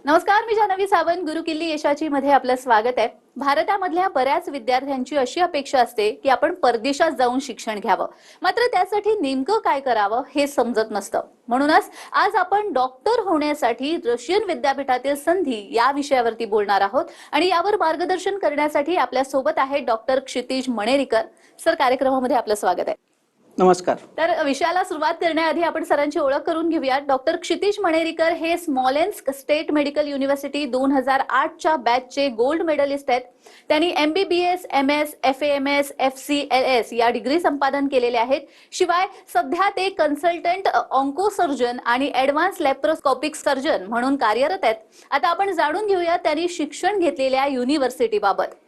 नमस्कार, मी जान्हवी सावंत. गुरुकिल्ली यशाची मध्ये आपलं स्वागत आहे. भारतामधल्या बऱ्याच विद्यार्थ्यांची अशी अपेक्षा असते की आपण परदेशात जाऊन शिक्षण घ्यावं, मात्र त्यासाठी नेमकं काय करावं हे समजत नसतं. म्हणूनच आज आपण डॉक्टर होण्यासाठी रशियन विद्यापीठातील संधी या विषयावरती बोलणार आहोत आणि यावर मार्गदर्शन करण्यासाठी आपल्या सोबत आहे डॉक्टर क्षितिज मणेरीकर. सर, कार्यक्रमामध्ये आपलं स्वागत आहे. नमस्कार. तर विषयाला सुरुवात करण्याआधी आपण सरांची ओळख करून घेऊया. डॉक्टर क्षितिज मणेरीकर हे स्मॉलेन्स्क स्टेट मेडिकल युनिव्हर्सिटी 2008च्या बॅचचे गोल्ड मेडलिस्ट आहेत. त्यांनी MBBS, MS, FAMS, FCLS या डिग्री संपादन केलेले आहेत. शिवाय सध्या ते कन्सल्टंट ऑन्कोसर्जन आणि ॲडव्हान्स लॅप्रोस्कोपिक सर्जन म्हणून कार्यरत आहेत. आता आपण जाणून घेऊया त्यांनी शिक्षण घेतलेल्या युनिव्हर्सिटीबाबत.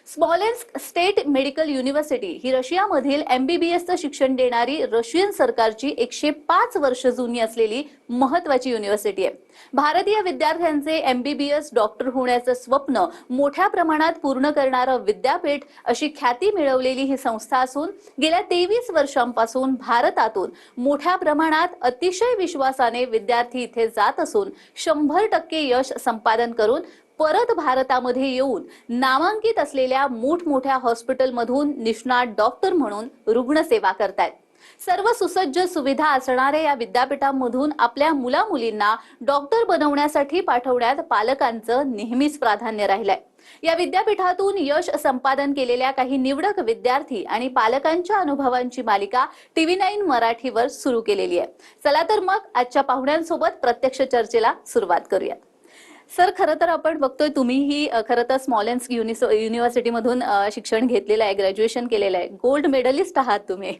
स्मॉलेन्स्क स्टेट मेडिकल युनिव्हर्सिटी ही रशियामधील MBBSचं शिक्षण देणारी रशियन सरकारची 105 वर्ष जुनी असलेली महत्वाची युनिव्हर्सिटी आहे. भारतीय विद्यार्थ्यांचे MBBS डॉक्टर होण्याचं स्वप्न मोठ्या प्रमाणात पूर्ण करणारं विद्यापीठ अशी ख्याती मिळवलेली ही संस्था असून गेल्या 23 वर्षांपासून भारतातून मोठ्या प्रमाणात अतिशय विश्वासाने विद्यार्थी इथे जात असून 100% यश संपादन करून परत भारतामध्ये येऊन नामांकित असलेल्या मोठमोठ्या हॉस्पिटलमधून निष्णात डॉक्टर म्हणून रुग्णसेवा करतायत. सर्व सुसज्ज सुविधा असणाऱ्या या विद्यापीठांमधून आपल्या मुलामुलींना डॉक्टर बनवण्यासाठी पाठवण्यात पालकांचं नेहमीच प्राधान्य राहिलंय. या विद्यापीठातून यश संपादन केलेल्या काही निवडक विद्यार्थी आणि पालकांच्या अनुभवांची मालिका TV9 मराठीवर सुरू केलेली आहे. चला तर मग आजच्या पाहुण्यांसोबत प्रत्यक्ष चर्चेला सुरुवात करूया. सर, खरं तर आपण बघतोय तुम्हीही खरं तर स्मॉलेन्स्क युनिव्हर्सिटीमधून शिक्षण घेतलेलं आहे, ग्रॅज्युएशन केलेलं आहे, गोल्ड मेडलिस्ट आहात तुम्ही.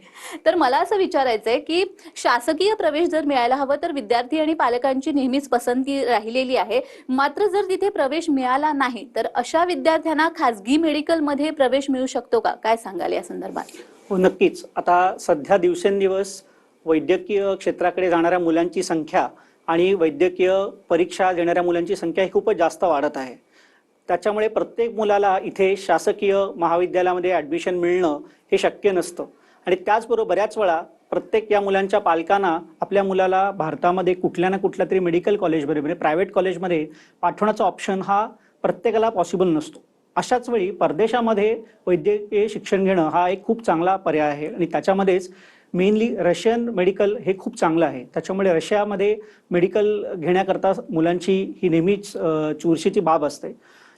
तर मला असं विचारायचंय की शासकीय प्रवेश जर मिळायला हवं तर विद्यार्थी आणि पालकांची नेहमीच पसंती राहिलेली आहे, मात्र जर तिथे प्रवेश मिळाला नाही तर अशा विद्यार्थ्यांना खासगी मेडिकलमध्ये प्रवेश मिळू शकतो का? काय सांगाल या संदर्भात? हो, नक्कीच. आता सध्या दिवसेंदिवस वैद्यकीय क्षेत्राकडे जाणाऱ्या मुलांची संख्या आणि वैद्यकीय परीक्षा देणाऱ्या मुलांची संख्या ही खूपच जास्त वाढत आहे. त्याच्यामुळे प्रत्येक मुलाला इथे शासकीय महाविद्यालयामध्ये ॲडमिशन मिळणं हे शक्य नसतं आणि त्याचबरोबर बऱ्याच वेळा प्रत्येक या मुलांच्या पालकांना आपल्या मुलाला भारतामध्ये कुठल्या ना कुठल्या तरी मेडिकल कॉलेजमध्ये म्हणजे प्रायव्हेट कॉलेजमध्ये पाठवण्याचा ऑप्शन हा प्रत्येकाला पॉसिबल नसतो. अशाच वेळी परदेशामध्ये वैद्यकीय शिक्षण घेणं हा एक खूप चांगला पर्याय आहे आणि त्याच्यामध्येच मेनली रशियन मेडिकल हे खूप चांगलं आहे. त्याच्यामुळे रशियामध्ये मेडिकल घेण्याकरता मुलांची ही नेहमीच चुरशीची बाब असते.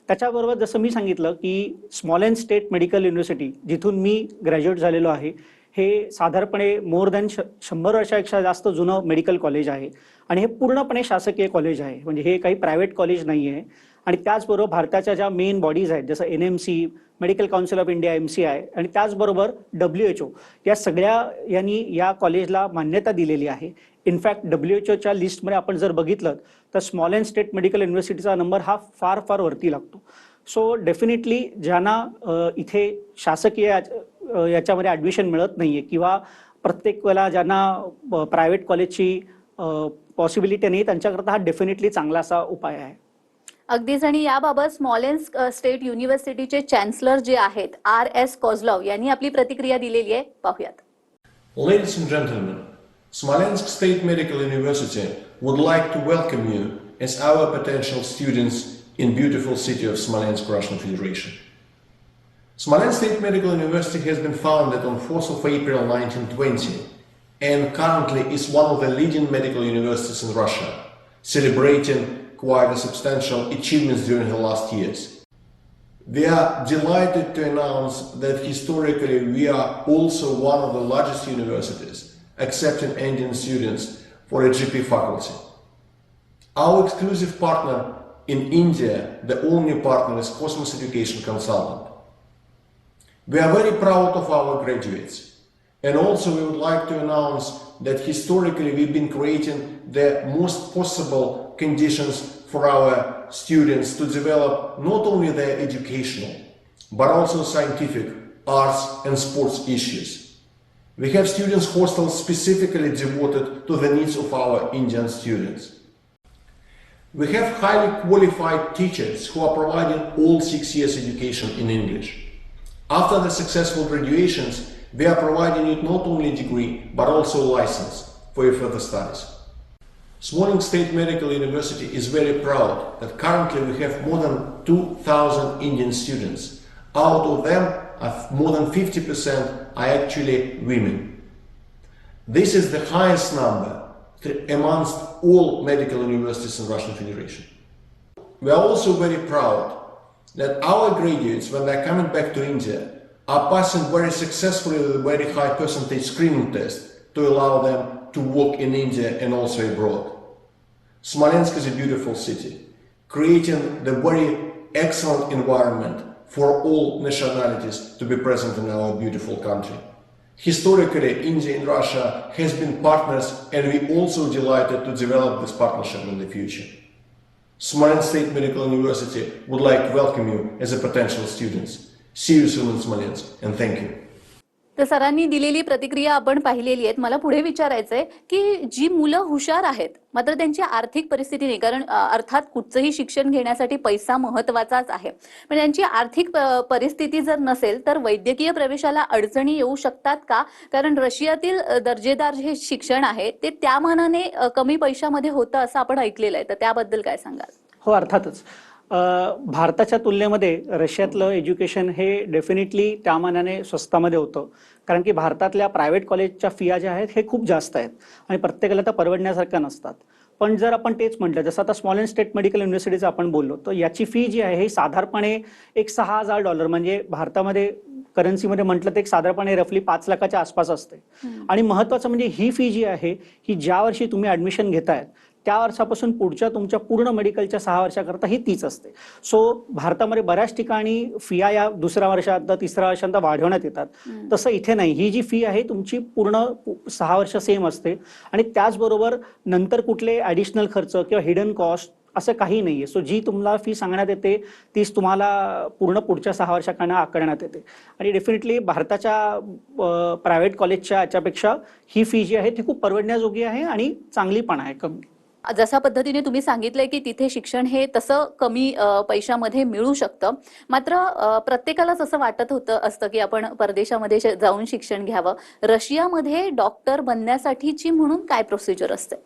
त्याच्याबरोबर जसं मी सांगितलं की स्मॉलेन्स्क स्टेट मेडिकल युनिव्हर्सिटी जिथून मी ग्रॅज्युएट झालेलो आहे, हे साधारणपणे मोर दॅन 100 वर्षापेक्षा जास्त जुनं मेडिकल कॉलेज आहे आणि हे पूर्णपणे शासकीय कॉलेज आहे. म्हणजे हे काही प्रायव्हेट कॉलेज नाही आहे. आणि त्याचबरोबर भारताच्या ज्या मेन बॉडीज आहेत जसं NMC, medical council of India MCI आणि त्याचबरोबर WHO या सगळ्या यांनी या कॉलेजला मान्यता दिलेली आहे. इनफॅक्ट WHOच्या लिस्टमध्ये आपण जर बघितलं तर स्मॉलेन्स्क स्टेट मेडिकल युनिव्हर्सिटीचा नंबर हा फार फार वरती लागतो. सो डेफिनेटली ज्यांना इथे शासकीय याच्यामध्ये ॲडमिशन मिळत नाहीये किंवा प्रत्येक वेळेला ज्यांना प्रायव्हेट कॉलेजची पॉसिबिलिटी नाही त्यांच्याकरता हा डेफिनेटली चांगला असा उपाय आहे. अगदीच. आणि याबाबत स्मॉलेन्स्क स्टेट युनिव्हर्सिटीचे चॅन्सलर जे आहेत RS कोझलॉव यांनी आपली प्रतिक्रिया दिलेली आहे, पाहूयात. Ladies and gentlemen, Smolensk State Medical University would like to welcome you as our potential students in beautiful city of Smolensk, Russian Federation. Smolensk State Medical University has been founded on 4th of April 1920 and currently is one of the leading medical universities in Russia, celebrating quite a substantial achievements during the last years. We are delighted to announce that historically we are also one of the largest universities accepting Indian students for a GP faculty. Our exclusive partner in India, the only partner, is Cosmos Education Consultant. We are very proud of our graduates, and also we would like to announce that historically we've been creating the most possible conditions for our students to develop not only their educational but also scientific, arts and sports issues. We have students hostels specifically devoted to the needs of our Indian students. We have highly qualified teachers who are providing all 6 years education in English. After the successful graduations, we are providing you not only a degree but also a license for your further studies. Smolensk State Medical University is very proud that currently we have more than 2,000 Indian students. Out of them, more than 50% are actually women. This is the highest number amongst all medical universities in Russian Federation. We are also very proud that our graduates, when they're coming back to India, are passing very successfully with a very high percentage screening test to allow them to work in India and also abroad. Smolensk is a beautiful city, creating the very excellent environment for all nationalities to be present in our beautiful country. Historically, India and Russia has been partners, and we also delighted to develop this partnership in the future. Smolensk State Medical University would like to welcome you as a potential students. See you soon in Smolensk, and thank you. तर सरांनी दिलेली प्रतिक्रिया आपण पाहिलेली आहेत. मला पुढे विचारायचंय की जी मुलं हुशार आहेत मात्र त्यांची आर्थिक परिस्थिती नाही, कारण अर्थात कुठचंही शिक्षण घेण्यासाठी पैसा महत्वाचाच आहे, पण त्यांची आर्थिक परिस्थिती जर नसेल तर वैद्यकीय प्रवेशाला अडचणी येऊ शकतात का? कारण रशियातील दर्जेदार जे शिक्षण आहे ते त्या मानाने कमी पैशामध्ये होतं असं आपण ऐकलेलं आहे, तर त्याबद्दल काय सांगाल? हो, अर्थातच. भारताच्या तुलनेमध्ये रशियातलं एज्युकेशन हे डेफिनेटली त्या मानाने स्वस्तामध्ये होतं, कारण की भारतातल्या प्रायव्हेट कॉलेजच्या फिया ज्या आहेत हे खूप जास्त आहेत आणि प्रत्येकाला त्या परवडण्यासारख्या नसतात. पण जर आपण तेच म्हटलं, जसं आता स्मॉलेंस्क स्टेट मेडिकल युनिव्हर्सिटीचं आपण बोललो, तर याची फी जी आहे ही साधारणपणे एक $6,000, म्हणजे भारतामध्ये करन्सीमध्ये म्हटलं तर एक साधारणपणे रफली 5 लाखाच्या आसपास असते. आणि महत्वाचं म्हणजे ही फी जी आहे ही ज्या वर्षी तुम्ही ऍडमिशन घेतायत त्या वर्षापासून पुढच्या तुमच्या पूर्ण मेडिकलच्या 6 वर्षाकरता ही तीच असते. सो भारतामध्ये बऱ्याच ठिकाणी फिया या दुसऱ्या वर्षात 3ऱ्या वर्षांत वाढवण्यात येतात, तसं इथे नाही. ही जी फी आहे तुमची पूर्ण 6 वर्ष सेम असते आणि त्याचबरोबर नंतर कुठले ऍडिशनल खर्च किंवा हिडन कॉस्ट असं काही नाहीये. सो जी तुम्हाला फी सांगण्यात येते तीच तुम्हाला पूर्ण पुढच्या 6 वर्षांना आकारण्यात येते. आणि डेफिनेटली भारताच्या प्रायव्हेट कॉलेजच्या याच्यापेक्षा ही फी जी आहे ती खूप परवडण्याजोगी आहे आणि चांगली पण आहे. कमी जशा पद्धतीने तुम्ही सांगितलंय की तिथे शिक्षण हे तसं कमी पैशामध्ये मिळू शकतं, मात्र प्रत्येकालाच असं वाटत असतं की आपण परदेशामध्ये जाऊन शिक्षण घ्यावं. रशियामध्ये डॉक्टर बनण्यासाठीची म्हणून काय प्रोसिजर असते?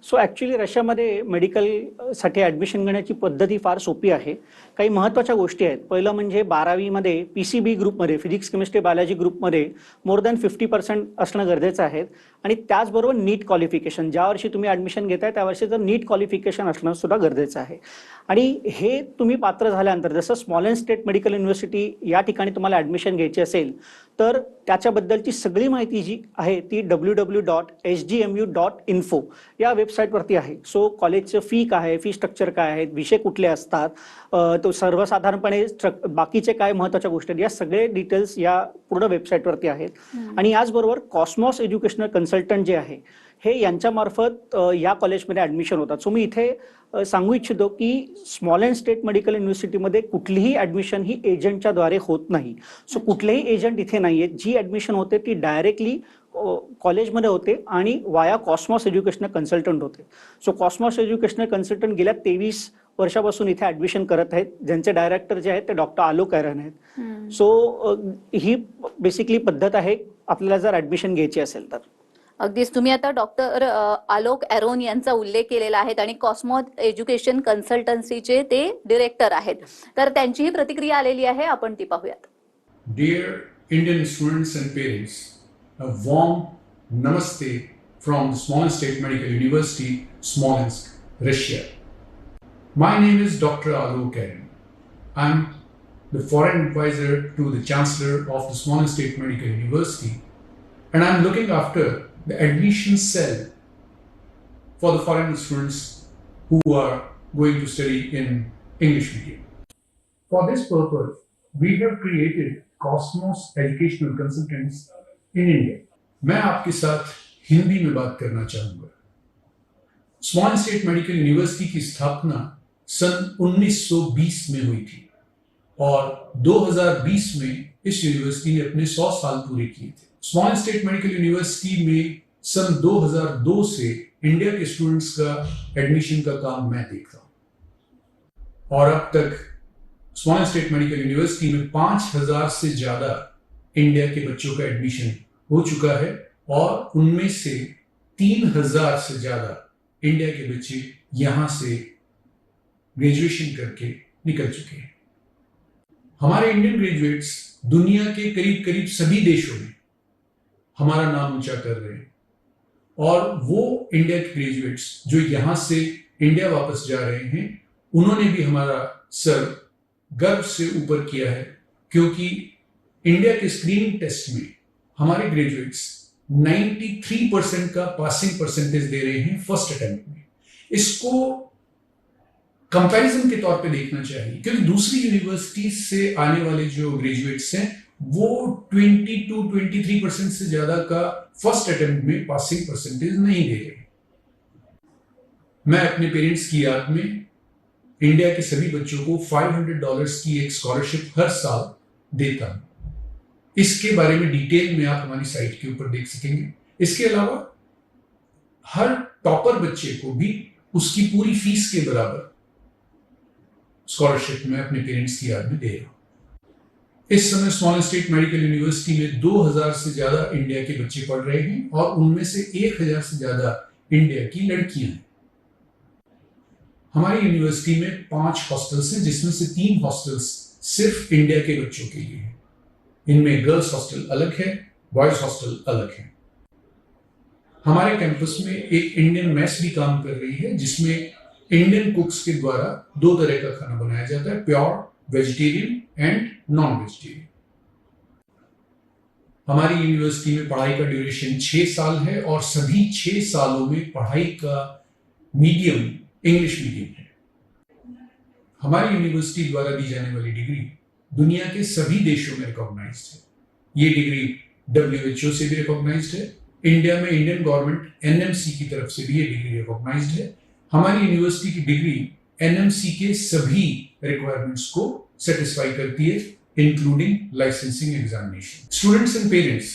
सो ॲक्च्युली रशियामध्ये मेडिकलसाठी ॲडमिशन घेण्याची पद्धती फार सोपी आहे. काही महत्त्वाच्या गोष्टी आहेत. पहिलं म्हणजे 12वीमध्ये PCB ग्रुपमध्ये, फिजिक्स केमिस्ट्री बायोलॉजी ग्रुपमध्ये मोर दॅन 50% असणं गरजेचं आहे. आणि त्याचबरोबर नीट क्वालिफिकेशन, ज्या वर्षी तुम्ही ॲडमिशन घेताय त्या वर्षीचं नीट क्वालिफिकेशन असणं सुद्धा गरजेचं आहे. आणि हे तुम्ही पात्र झाल्यानंतर, जसं स्मॉलेंस्क स्टेट मेडिकल युनिव्हर्सिटी या ठिकाणी तुम्हाला ॲडमिशन घ्यायची असेल तर त्याच्याबद्दलची सगळी माहिती जी आहे ती www.sgmu.info या वेबसाईटवरती आहे. सो कॉलेजचं फी काय आहे, फी स्ट्रक्चर काय आहे, विषय कुठले असतात, तो सर्वसाधारणपणे बाकीचे काय महत्त्वाच्या गोष्टी आहेत, या सगळे डिटेल्स या पूर्ण वेबसाईटवरती आहेत. आणि याचबरोबर कॉस्मॉस एज्युकेशनल कन्सल्टंट जे आहे हे यांच्यामार्फत या कॉलेजमध्ये ॲडमिशन होतात. सो मी इथे सांगू इच्छितो की स्मॉलेंस्क स्टेट मेडिकल युनिव्हर्सिटीमध्ये कुठलीही ॲडमिशन ही एजंटच्या द्वारे होत नाही. सो कुठलेही एजंट इथे नाहीये. जी ॲडमिशन होते ती डायरेक्टली कॉलेजमध्ये होते आणि वाया कॉस्मॉस एज्युकेशनल कन्सल्टंट होते. सो कॉस्मॉस एज्युकेशनल कन्सल्टंट गेल्या 23 वर्षापासून इथे ॲडमिशन करत आहेत, ज्यांचे डायरेक्टर जे आहेत ते डॉक्टर आलोक एरन आहेत. सो ही बेसिकली पद्धत आहे आपल्याला जर ॲडमिशन घ्यायची असेल तर. अगदीच तुम्ही आता डॉक्टर आलोक एरोन यांचा उल्लेख केलेला आहे आणि कॉस्मॉस एज्युकेशन कन्सल्टन्सीचे ते डिरेक्टर आहेत, तर त्यांचीही प्रतिक्रिया आलेली आहे, आपण ती पाहूयात. Dear Indian students and parents, a warm namaste from the Smolensk State Medical University, Smolensk, Russia. My name is Dr. Alok Eron. I'm the foreign advisor to the Chancellor of the Smolensk State Medical University, and I'm looking after the admission cell for the foreign students who are going to study in English medium. For this purpose, we have created Cosmos Educational Consultants in India. मैं आपके साथ हिंदी में बात करना चाहूंगा. स्मॉलेंस्क state medical university की स्थापना सन 1920 में हुई थी और 2020 में इस यूनिवर्सिटी ने अपने 100 साल पूरे किए थे. स्मॉलेंस्क स्टेट मेडिकल यूनिवर्सिटी में सन 2002 से इंडिया के स्टूडेंट्स का एडमिशन का काम मैं देखता हूं और अब तक स्मॉलेंस्क स्टेट मेडिकल यूनिवर्सिटी में 5000 से ज्यादा इंडिया के बच्चों का एडमिशन हो चुका है और उनमें से 3000 से ज्यादा इंडिया के बच्चे यहां से ग्रेजुएशन करके निकल चुके हैं। हमारे इंडियन ग्रेजुएट्स दुनिया के करीब करीब सभी देशों में हमारा नाम ऊंचा कर रहे हैं, और वो इंडिया के ग्रेजुएट्स जो यहां से इंडिया वापस जा रहे हैं, उन्होंने भी हमारा सर गर्व से ऊपर किया है, क्योंकि इंडिया के स्क्रीनिंग टेस्ट में हमारे ग्रेजुएट्स 93% का पासिंग परसेंटेज दे रहे हैं फर्स्ट अटेम्प्ट में। इसको कंपैरिजन के तौर पे देखना चाहिए, क्योंकि दूसरी यूनिवर्सिटी से आने वाले जो ग्रेजुएट्स हैं वो 22-23% से ज्यादा का फर्स्ट अटेम्प्ट में पासिंग परसेंटेज नहीं दे रहे। मैं अपने पेरेंट्स की याद में इंडिया के सभी बच्चों को $500 की एक स्कॉलरशिप हर साल देता हूं। इसके बारे में डिटेल में आप हमारी साइट के ऊपर देख सकेंगे। इसके अलावा हर टॉपर बच्चे को भी उसकी पूरी फीस के बराबर स्कॉलरशिप मैं अपने पेरेंट्स की याद में दे रहा हूं। इस समय स्मॉलेंस स्टेट मेडिकल यूनिवर्सिटी में 2000 से ज्यादा इंडिया के बच्चे पढ़ रहे हैं, और उनमें से 1000 से ज्यादा इंडिया की लड़कियां हैं। हमारी यूनिवर्सिटी में 5 हॉस्टल्स हैं, जिसमें से 3 हॉस्टल्स सिर्फ इंडिया के बच्चों के लिए हैं। इनमें गर्ल्स हॉस्टल अलग है, बॉयज हॉस्टल अलग है। हमारे कैंपस में एक इंडियन मेस भी काम कर रही है, जिसमें इंडियन कुक्स के द्वारा 2 तरह का खाना बनाया जाता है, pure vegetarian end non vegetarian. हमारी यूनिवर्सिटी में पढ़ाई का ड्यूरेशन 6 साल है, और सभी 6 सालों में पढ़ाई का मीडियम इंग्लिश मीडियम है। हमारी यूनिवर्सिटी द्वारा दी जाने वाली डिग्री दुनिया के सभी देशों में रिकॉग्नाइज्ड है। ये डिग्री WHO से भी रिकॉग्नाइज्ड है। इंडिया में इंडियन गवर्नमेंट NMC की तरफ से भी ये डिग्री रिकॉग्नाइज्ड है। हमारी यूनिवर्सिटी की डिग्री NMC के सभी रिक्वायरमेंट्स को सेटिस्फाई करती है, including licensing examination. Students and parents,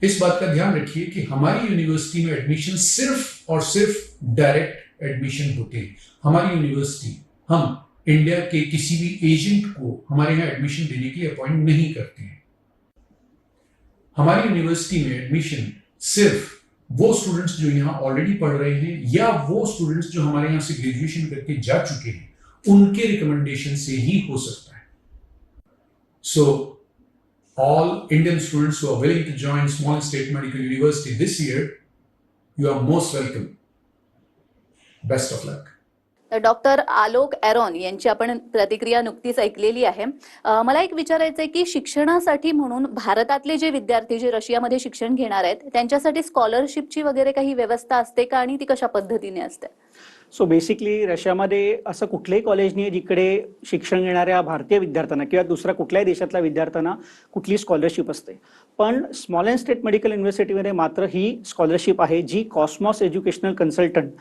इस बात का ध्यान रखिए कि हमारी यूनिवर्सिटी में एडमिशन सिर्फ और सिर्फ डायरेक्ट एडमिशन होते हैं। हमारी यूनिवर्सिटी हम इंडिया के किसी भी एजेंट को हमारे यहाँ एडमिशन देने के लिए अपॉइंट नहीं करते हैं। हमारी यूनिवर्सिटी में एडमिशन सिर्फ वो स्टूडेंट्स जो यहाँ ऑलरेडी पढ़ रहे हैं, या वो स्टूडेंट्स जो हमारे यहाँ से ग्रेजुएशन करके जा चुके हैं, उनके रिकमेंडेशन से ही हो सकता है। So all Indian students who are willing to join Smolensk state medical university this year, you are most welcome. Best of luck. Doctor Alok Airon यांची आपण प्रतिक्रिया नुकतीच ऐकलेली आहे। मला एक विचारायचं आहे की शिक्षणासाठी म्हणून भारतातले जे विद्यार्थी जे रशियामध्ये शिक्षण घेणार आहेत, त्यांच्यासाठी स्कॉलरशिपची वगैरे काही व्यवस्था असते का, आणि ती कशा पद्धतीने असते? सो बेसिकली रशियामध्ये असं कुठलंही कॉलेज नाही जिकडे शिक्षण घेणाऱ्या भारतीय विद्यार्थ्यांना किंवा दुसऱ्या कुठल्याही देशातल्या विद्यार्थ्यांना कुठली स्कॉलरशिप असते। पण स्मॉलेंस स्टेट मेडिकल युनिव्हर्सिटीमध्ये मात्र ही स्कॉलरशिप आहे, जी Cosmos educational consultant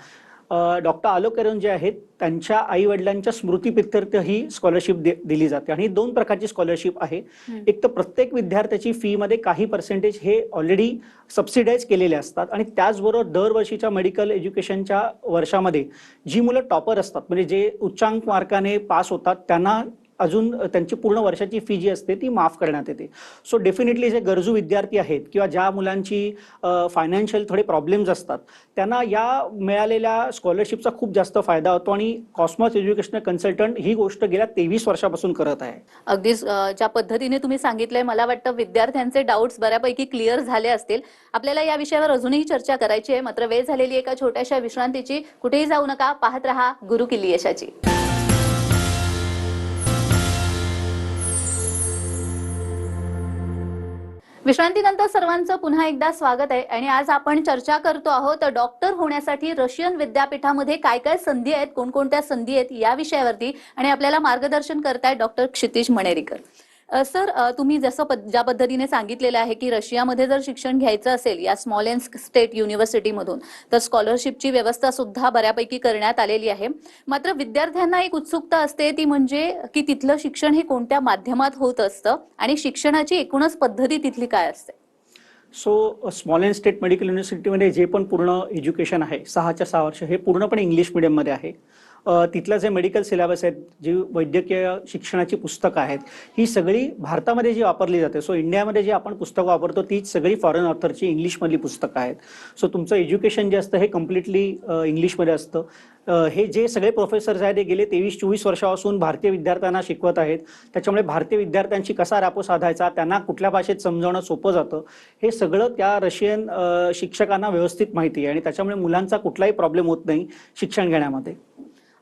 doctor Alok Airon जे आहेत त्यांच्या आई वडिलांच्या स्मृतीप्रित्यर्थ ही स्कॉलरशिप दिली जाते। आणि 2 प्रकारची स्कॉलरशिप आहे। एक तर प्रत्येक विद्यार्थ्याची फी मध्ये काही पर्सेंटेज हे ऑलरेडी सबसिडाइज केलेले असतात, आणि त्याचबरोबर दरवर्षीच्या मेडिकल एज्युकेशनच्या वर्षामध्ये जी मुलं टॉपर असतात, म्हणजे जे उच्चांक मार्काने पास होतात, त्यांना अजून त्यांची पूर्ण वर्षाची फी जी असते ती माफ करण्यात येते। सो डेफिनेटली जे गरजू विद्यार्थी आहेत किंवा ज्या मुलांची फायनान्शियल थोडे प्रॉब्लेम्स असतात, त्यांना या मिळालेल्या स्कॉलरशिपचा खूप जास्त फायदा होतो, आणि कॉस्मॉस एज्युकेशनल कन्सल्टंट ही गोष्ट गेल्या 23 वर्षापासून करत आहे। अगदीच ज्या पद्धतीने तुम्ही सांगितलंय, मला वाटतं विद्यार्थ्यांचे डाऊट्स बऱ्यापैकी क्लिअर झाले असतील। आपल्याला या विषयावर अजूनही चर्चा करायची आहे, मात्र वेळ झालेली एका छोट्याशा विश्रांतीची। कुठेही जाऊ नका, पाहत रहा गुरुकिल्ली यशाची। विश्रांतीनंतर सर्वांचं पुन्हा एकदा स्वागत आहे, आणि आज आपण चर्चा करतो आहोत डॉक्टर होण्यासाठी रशियन विद्यापीठामध्ये काय काय संधी आहेत, कोणकोणत्या संधी आहेत या विषयावरती, आणि आपल्याला मार्गदर्शन करतायत डॉक्टर क्षितिज मणेरीकर। सर, तुम्ही जसं ज्या पद्धतीने सांगितलेलं आहे की रशियामध्ये जर शिक्षण घ्यायचं असेल या स्मॉलेंस्क स्टेट युनिव्हर्सिटीमधून, तर स्कॉलरशिपची व्यवस्था सुद्धा बऱ्यापैकी करण्यात आलेली आहे। मात्र विद्यार्थ्यांना एक उत्सुकता असते, ती म्हणजे की तिथलं शिक्षण हे कोणत्या माध्यमात होत असतं, आणि शिक्षणाची एकूणच पद्धती तिथली काय असते? सो स्मॉलेंस स्टेट मेडिकल युनिव्हर्सिटीमध्ये जे पण पूर्ण एज्युकेशन आहे 6च्या 6 वर्ष हे पूर्णपणे इंग्लिश मीडियममध्ये आहे। तिथलं जे मेडिकल सिलेबस आहेत, जी वैद्यकीय शिक्षणाची पुस्तकं आहेत, ही सगळी भारतामध्ये जी वापरली जाते. सो इंडियामध्ये जी आपण पुस्तकं वापरतो तीच सगळी फॉरेन ऑथरची इंग्लिशमधली पुस्तकं आहेत. सो तुमचं एज्युकेशन जे असतं हे कम्प्लिटली इंग्लिशमध्ये असतं. हे जे सगळे प्रोफेसर्स आहेत ते गेले 23-24 वर्षापासून भारतीय विद्यार्थ्यांना शिकवत आहेत. त्याच्यामुळे भारतीय विद्यार्थ्यांशी कसा रापो साधायचा, त्यांना कुठल्या भाषेत समजावणं सोपं जातं, हे सगळं त्या रशियन शिक्षकांना व्यवस्थित माहिती आहे आणि त्याच्यामुळे मुलांचा कुठलाही प्रॉब्लेम होत नाही शिक्षण घेण्यामध्ये.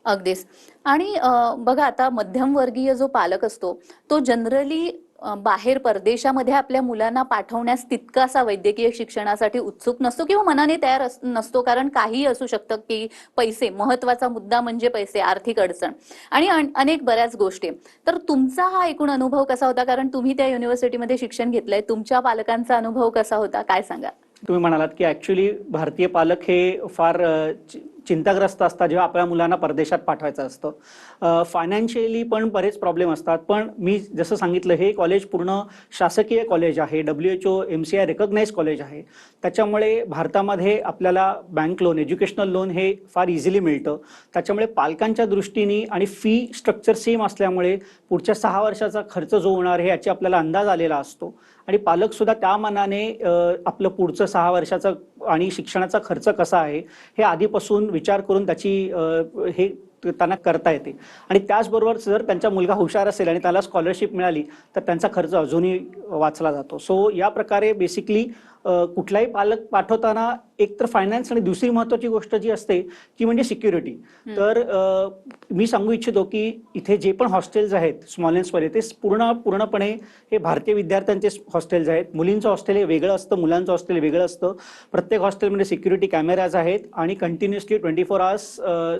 अगदीच. आणि बघा आता मध्यमवर्गीय जो पालक असतो तो जनरली बाहेर परदेशामध्ये आपल्या मुलांना पाठवण्यास तितकासा वैद्यकीय शिक्षणासाठी उत्सुक नसतो किंवा मनाने तयार नसतो, कारण काही असू शकतं की पैसे, महत्वाचा मुद्दा म्हणजे पैसे, आर्थिक अडचण आणि अनेक बऱ्याच गोष्टी. तर तुमचा हा एकूण अनुभव कसा होता, कारण तुम्ही त्या युनिव्हर्सिटीमध्ये शिक्षण घेतलंय, तुमच्या पालकांचा अनुभव कसा होता, काय सांगा? तुम्ही म्हणालात की ऍक्च्युली भारतीय पालक हे फार चिंताग्रस्त असतात जेव्हा आपल्या मुलांना परदेशात पाठवायचं असतं. फायनान्शियली पण बरेच प्रॉब्लेम असतात. पण मी जसं सांगितलं, हे कॉलेज पूर्ण शासकीय कॉलेज आहे, WHO MCI रिकॉग्नाइज कॉलेज आहे. त्याच्यामुळे भारतामध्ये आपल्याला बँक लोन, एज्युकेशनल लोन हे फार इझिली मिळतं. त्याच्यामुळे पालकांच्या दृष्टीने आणि फी स्ट्रक्चर सेम असल्यामुळे पुढच्या 6 वर्षाचा खर्च जो होणार आहे याची आपल्याला अंदाज आलेला असतो आणि पालक सुद्धा त्या मानाने आपलं पुढचं 6 वर्षाचा आणि शिक्षणाचा खर्च कसा आहे हे आधीपासून विचार करून त्याची हे त्यांना करता येते. आणि त्याचबरोबर जर त्यांचा मुलगा हुशार असेल आणि त्याला स्कॉलरशिप मिळाली तर त्यांचा खर्च अजूनही वाचला जातो. सो या प्रकारे बेसिकली कुठलाही पालक पाठवताना एकतर फायनान्स आणि दुसरी महत्वाची गोष्ट जी असते ती म्हणजे सिक्युरिटी. तर मी सांगू इच्छितो की इथे जे पण हॉस्टेल्स आहेत स्मॉलेन्समध्ये ते पूर्णपणे हे भारतीय विद्यार्थ्यांचे हॉस्टेल्स आहेत. मुलींचं हॉस्टेल हे वेगळं असतं, मुलांचं हॉस्टेल वेगळं असतं. प्रत्येक हॉस्टेलमध्ये सिक्युरिटी कॅमेराज आहेत आणि कंटिन्युअसली 24 आवर्स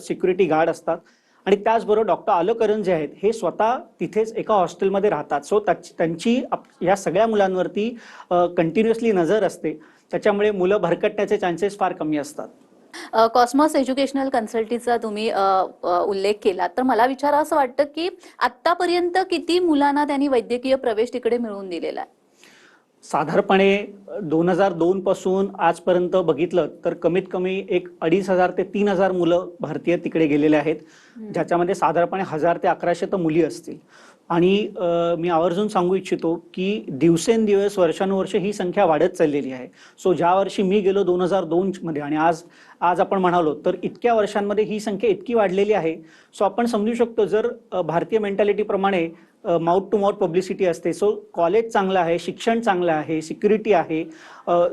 सिक्युरिटी गार्ड असतात. आणि त्याचबरोबर डॉक्टर आलोकरन जे आहेत हे स्वतः तिथेच एका हॉस्टेलमध्ये राहतात. सो त्यांची या सगळ्या मुलांवरती कंटिन्युअसली नजर असते. त्याच्यामुळे मुलं भरकटण्याचे चान्सेस फार कमी असतात. कॉस्मॉस एज्युकेशनल कन्सल्टीचा तुम्ही उल्लेख केला, तर मला विचारावं असं वाटतं की आतापर्यंत किती मुलांना त्यांनी वैद्यकीय प्रवेश तिकडे मिळवून दिलेला आहे? साधारणपणे 2002 पासून आजपर्यंत बघितलं तर कमीत कमी एक 2500 ते 3000 मुलं भारतीय तिकडे गेलेले आहेत, ज्याच्यामध्ये साधारणपणे 1000 ते 1100 तर मुली असतील. आणि मी आवर्जून सांगू इच्छितो की दिवसेंदिवस वर्षानुवर्ष ही संख्या वाढत चाललेली आहे. सो ज्या वर्षी मी गेलो 2002 मध्ये आणि आज आपण म्हणालो तर इतक्या वर्षांमध्ये ही संख्या इतकी वाढलेली आहे. सो आपण समजू शकतो जर भारतीय मेंटॅलिटीप्रमाणे माउथ टू माउथ पब्लिसिटी असते. सो कॉलेज चांगलं आहे, शिक्षण चांगलं आहे, सिक्युरिटी आहे,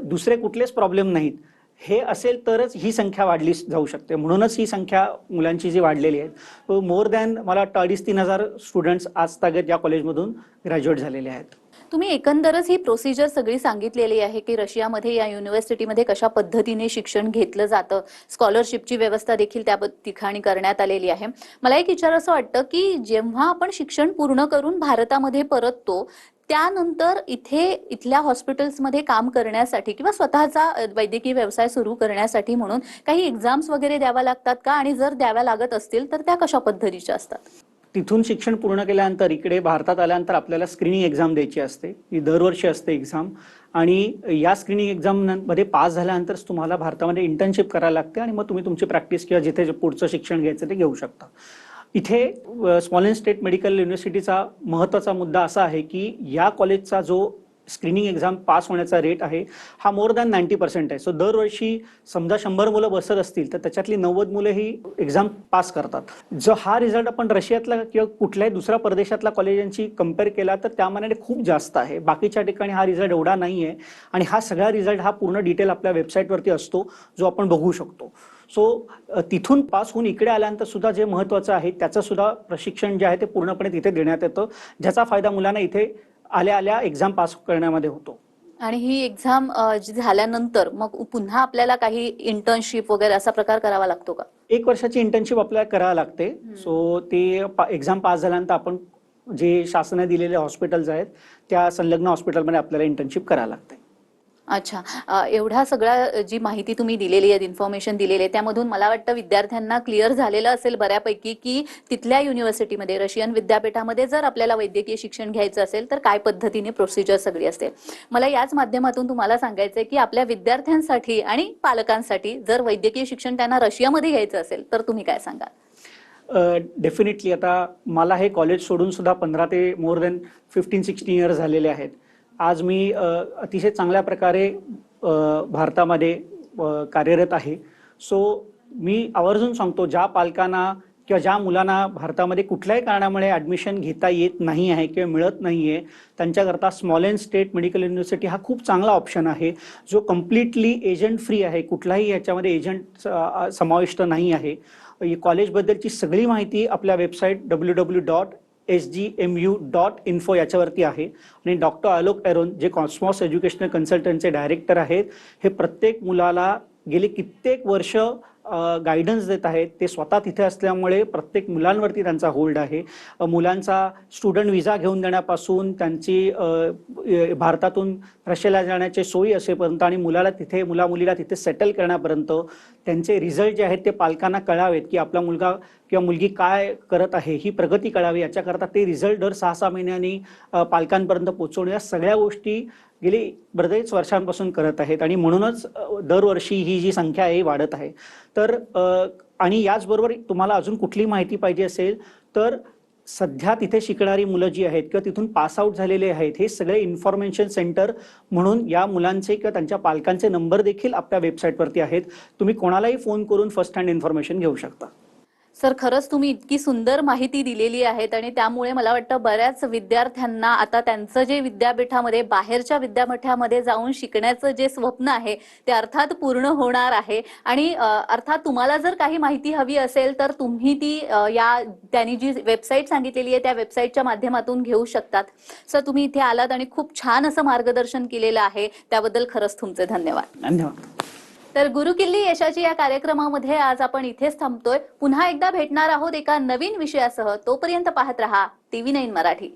दुसरे कुठलेच प्रॉब्लेम नाहीत, हे असेल तरच ही संख्या वाढली जाऊ शकते. म्हणूनच ही संख्या मुलांची जी वाढलेली आहे, मोर दॅन मला वाटतं 2500-3000 स्टुडंट्स आज तागत या कॉलेजमधून ग्रॅज्युएट झालेले आहेत. तुम्ही एकंदरच ही प्रोसिजर सगळी सांगितलेली आहे की रशियामध्ये या युनिव्हर्सिटीमध्ये कशा पद्धतीने शिक्षण घेतलं जातं, स्कॉलरशिपची व्यवस्था देखील त्या ठिकाणी करण्यात आलेली आहे. मला एक विचारावंसं वाटतं की जेव्हा आपण शिक्षण पूर्ण करून भारतामध्ये परततो त्यानंतर इथल्या हॉस्पिटल्समध्ये काम करण्यासाठी किंवा स्वतःचा वैद्यकीय व्यवसाय सुरू करण्यासाठी म्हणून काही एक्झाम्स वगैरे द्याव्या लागतात का, आणि जर द्याव्या लागत असतील तर त्या कशा पद्धतीच्या असतात? तिथून शिक्षण पूर्ण केल्यानंतर इकडे भारतात आल्यानंतर आपल्याला स्क्रीनिंग एक्झाम द्यायची असते. ही दरवर्षी असते एक्झाम. आणि या स्क्रीनिंग एक्झाममध्ये पास झाल्यानंतरच तुम्हाला भारतामध्ये इंटर्नशिप करायला लागते आणि मग तुम्ही तुमची प्रॅक्टिस किंवा जिथे पुढचं शिक्षण घ्यायचं ते घेऊ शकता. इथे स्मॉलेन्स्क स्टेट मेडिकल युनिव्हर्सिटीचा महत्त्वाचा मुद्दा असा आहे की या कॉलेजचा जो स्क्रीनिंग एक्झाम पास होण्याचा रेट आहे हा मोर दॅन 90% आहे. सो दरवर्षी समजा 100 मुलं बसत असतील तर त्याच्यातली 90 मुलं ही एक्झाम पास करतात. जो हा रिझल्ट आपण रशियातला किंवा कुठल्याही दुसऱ्या परदेशातल्या कॉलेजांची कम्पेअर केला तर त्या मानाने खूप जास्त आहे. बाकीच्या ठिकाणी हा रिझल्ट एवढा नाही आहे आणि हा सगळा रिझल्ट हा पूर्ण डिटेल आपल्या वेबसाईटवरती असतो जो आपण बघू शकतो. सो तिथून पास होऊन इकडे आल्यानंतर सुद्धा जे महत्त्वाचं आहे त्याचं सुद्धा प्रशिक्षण जे आहे ते पूर्णपणे तिथे देण्यात येतं, ज्याचा फायदा मुलांना इथे आल्या एक्झाम पास करण्यामध्ये होतो. आणि ही एक्झाम झाल्यानंतर मग पुन्हा आपल्याला काही इंटर्नशिप वगैरे असा प्रकार करावा लागतो का? 1 वर्षाची इंटर्नशिप आपल्याला करावी लागते. सो ते एक्झाम पास झाल्यानंतर आपण जे शासनाने दिलेले हॉस्पिटल्स आहेत त्या संलग्न हॉस्पिटलमध्ये आपल्याला इंटर्नशिप करावी लागते. अच्छा, एवढा सगळा जी माहिती तुम्ही दिलेली आहे, इन्फॉर्मेशन दिलेली आहे, त्यामधून मला वाटतं विद्यार्थ्यांना क्लिअर झालेलं असेल बऱ्यापैकी की तिथल्या युनिव्हर्सिटीमध्ये, रशियन विद्यापीठामध्ये जर आपल्याला वैद्यकीय शिक्षण घ्यायचं असेल तर काय पद्धतीने प्रोसिजर सगळी असते. मला याच माध्यमातून तुम्हाला सांगायचंय की आपल्या विद्यार्थ्यांसाठी आणि पालकांसाठी जर वैद्यकीय शिक्षण त्यांना रशियामध्ये घ्यायचं असेल तर तुम्ही काय सांगाल? डेफिनेटली आता मला हे कॉलेज सोडून सुद्धा 15 ते मोर दॅन 15-16 इयर्स झालेले आहेत. आज मी अतिशय चांगल्या प्रकारे भारतामध्ये कार्यरत आहे. सो मी आवर्जून सांगतो, ज्या पालकांना किंवा ज्या मुलांना भारतामध्ये कुठल्याही कारणामुळे ॲडमिशन घेता येत नाही आहे किंवा मिळत नाही आहे, त्यांच्याकरता स्मॉलेन्स स्टेट मेडिकल युनिव्हर्सिटी हा खूप चांगला ऑप्शन आहे, जो कम्प्लिटली एजंट फ्री आहे. कुठलाही याच्यामध्ये एजंट समाविष्ट नाही आहे. कॉलेजबद्दलची सगळी माहिती आपल्या वेबसाईट www.sgmu.info याच्यावरती आहे. आणि डॉक्टर आलोक एरोन, जे कॉस्मॉस एज्युकेशनल कन्सल्टंटचे डायरेक्टर आहेत, हे प्रत्येक मुलाला गेले कित्येक वर्ष गायडन्स देत आहेत. ते स्वतः तिथे असल्यामुळे प्रत्येक मुलांवरती त्यांचा होल्ड आहे. मुलांचा स्टुडंट व्हिसा घेऊन देण्यापासून त्यांची भारतातून रशियाला जाण्याची सोयी असेपर्यंत आणि मुलीला तिथे सेटल करण्यापर्यंत त्यांचे रिझल्ट जे आहेत ते पालकांना कळावेत, की आपला मुलगा किंवा मुलगी काय करत आहे, ही प्रगती कळावी, याच्याकरता ते रिझल्ट दर 6-6 महिन्यांनी पालकांपर्यंत पोहोचवणं, या सगळ्या गोष्टी गेली बरेच वर्षांपासून करत आहेत. आणि म्हणूनच दरवर्षी ही जी संख्या आहे वाढत आहे. तर आणि याचबरोबर तुम्हाला अजून कुठली माहिती पाहिजे असेल तर सध्या तिथे शिकणारी मुलं जी आहेत किंवा तिथून पास आउट झालेले आहेत, हे सगळे इन्फॉर्मेशन सेंटर म्हणून या मुलांचे किंवा त्यांच्या पालकांचे नंबर देखील आपल्या वेबसाईटवरती आहेत. तुम्ही कोणालाही फोन करून फर्स्ट हँड इन्फॉर्मेशन घेऊ शकता. सर, खरंच तुम्ही इतकी सुंदर माहिती दिलेली आहेत आणि त्यामुळे मला वाटतं बऱ्याच विद्यार्थ्यांना आता त्यांचं जे विद्यापीठामध्ये बाहेरच्या विद्यापीठामध्ये जाऊन शिकण्याचं जे स्वप्न आहे ते अर्थात पूर्ण होणार आहे. आणि अर्थात तुम्हाला जर काही माहिती हवी असेल तर तुम्ही ती त्यांनी जी वेबसाईट सांगितलेली आहे त्या वेबसाईटच्या माध्यमातून घेऊ शकतात. सर, तुम्ही इथे आलात आणि खूप छान असं मार्गदर्शन केलेलं आहे, त्याबद्दल खरंच तुमचे धन्यवाद. धन्यवाद. तर गुरुकिल्ली यशाची या कार्यक्रमामध्ये आज आपण इथेच थांबतोय. पुन्हा एकदा भेटणार आहोत एका नवीन विषयासह. तोपर्यंत पाहत रहा TV9 मराठी.